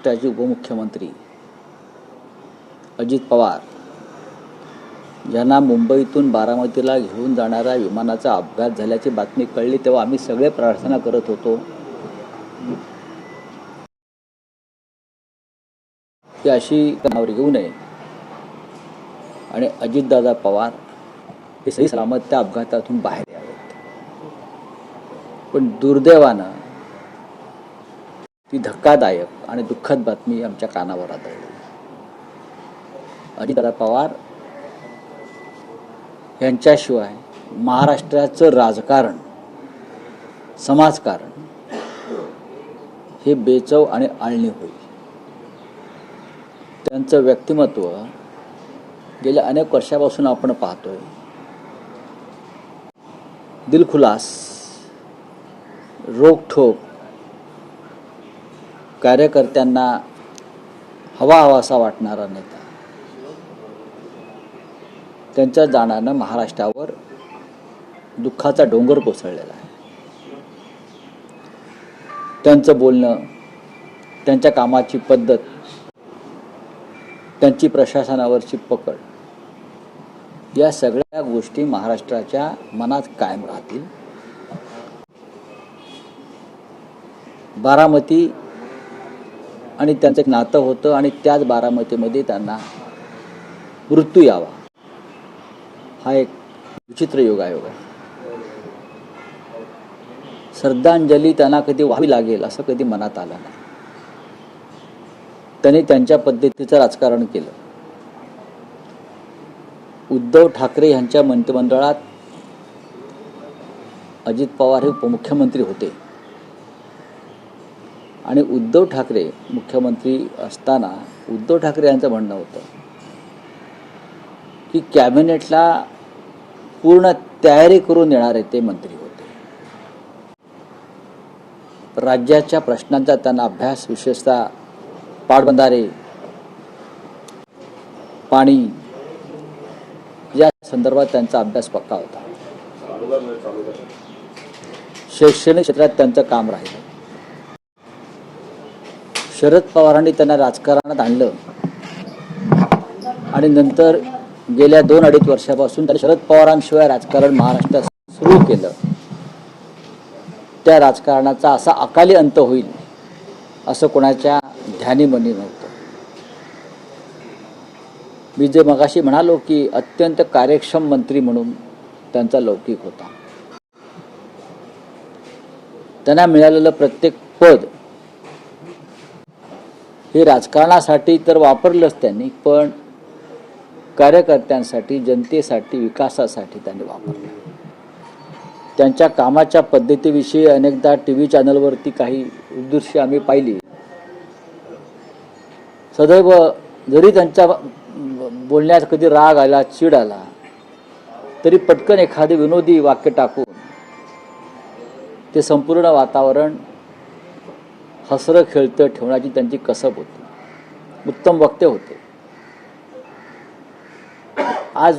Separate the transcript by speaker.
Speaker 1: महाराष्ट्राचे उपमुख्यमंत्री अजित पवार यांना मुंबईतून बारामतीला घेऊन जाणाऱ्या विमानाचा अपघात झाल्याची बातमी कळली तेव्हा आम्ही सगळे प्रार्थना करत होतो की अशी कानावर घेऊ नये आणि अजितदादा पवार हे सही सलामत त्या अपघातातून बाहेर यावेत। पण दुर्दैवानं ती धक्कादायक आणि दुःखद बातमी आमच्या कानावर आदळली। अजितदादा पवार यांच्याशिवाय महाराष्ट्राचं राजकारण, समाजकारण हे बेचव आणि आळणी होईल। त्यांचं व्यक्तिमत्व गेल्या अनेक वर्षापासून आपण पाहतोय। दिलखुलास, रोखठोक, कार्यकर्त्यांना हवाहवासा वाटणारा नेता। त्यांच्या जाण्यानं महाराष्ट्रावर दुःखाचा डोंगर कोसळलेला आहे। त्यांचं बोलणं, त्यांच्या कामाची पद्धत, त्यांची प्रशासनावरची पकड, या सगळ्या गोष्टी महाराष्ट्राच्या मनात कायम राहतील। बारामती आणि त्यांचं एक नातं होतं आणि त्याच बारामतीमध्ये त्यांना मृत्यू यावा हा एक विचित्र योगायोग आहे। श्रद्धांजली त्यांना कधी व्हावी लागेल असं कधी मनात आलं नाही। त्यांनी त्यांच्या पद्धतीचं राजकारण केलं। उद्धव ठाकरे यांच्या मंत्रिमंडळात अजित पवार हे उपमुख्यमंत्री होते आणि उद्धव ठाकरे मुख्यमंत्री असताना उद्धव ठाकरे यांचं म्हणणं होतं की कॅबिनेटला पूर्ण तयारी करून येणारे ते मंत्री होते। राज्याच्या प्रश्नांचा त्यांना अभ्यास, विशेषतः पाटबंधारे, पाणी या संदर्भात त्यांचा अभ्यास पक्का होता। शैक्षणिक क्षेत्रात त्यांचं काम राहिलं। शरद पवारांनी त्यांना राजकारणात आणलं आणि नंतर गेल्या 2-2.5 वर्षापासून त्यांनी शरद पवारांशिवाय राजकारण महाराष्ट्रात सुरू केलं। त्या राजकारणाचा असा अकाली अंत होईल असं कोणाच्या ध्यानीमनी नव्हतं। मी जे मगाशी म्हणालो की अत्यंत कार्यक्षम मंत्री म्हणून त्यांचा लौकिक होता। त्यांना मिळालेलं प्रत्येक पद हे राजकारणासाठी तर वापरलंच त्यांनी, पण कार्यकर्त्यांसाठी, जनतेसाठी, विकासासाठी त्यांनी वापरलं। त्यांच्या कामाच्या पद्धतीविषयी अनेकदा टीव्ही चॅनलवरती काही दृश्य आम्ही पाहिली। सदैव जरी त्यांच्या बोलण्यात कधी राग आला, चीड आला, तरी पटकन एखादे विनोदी वाक्य टाकून ते संपूर्ण वातावरण हसरं खेळतं ठेवण्याची त्यांची कसब होती। उत्तम वक्ते होते।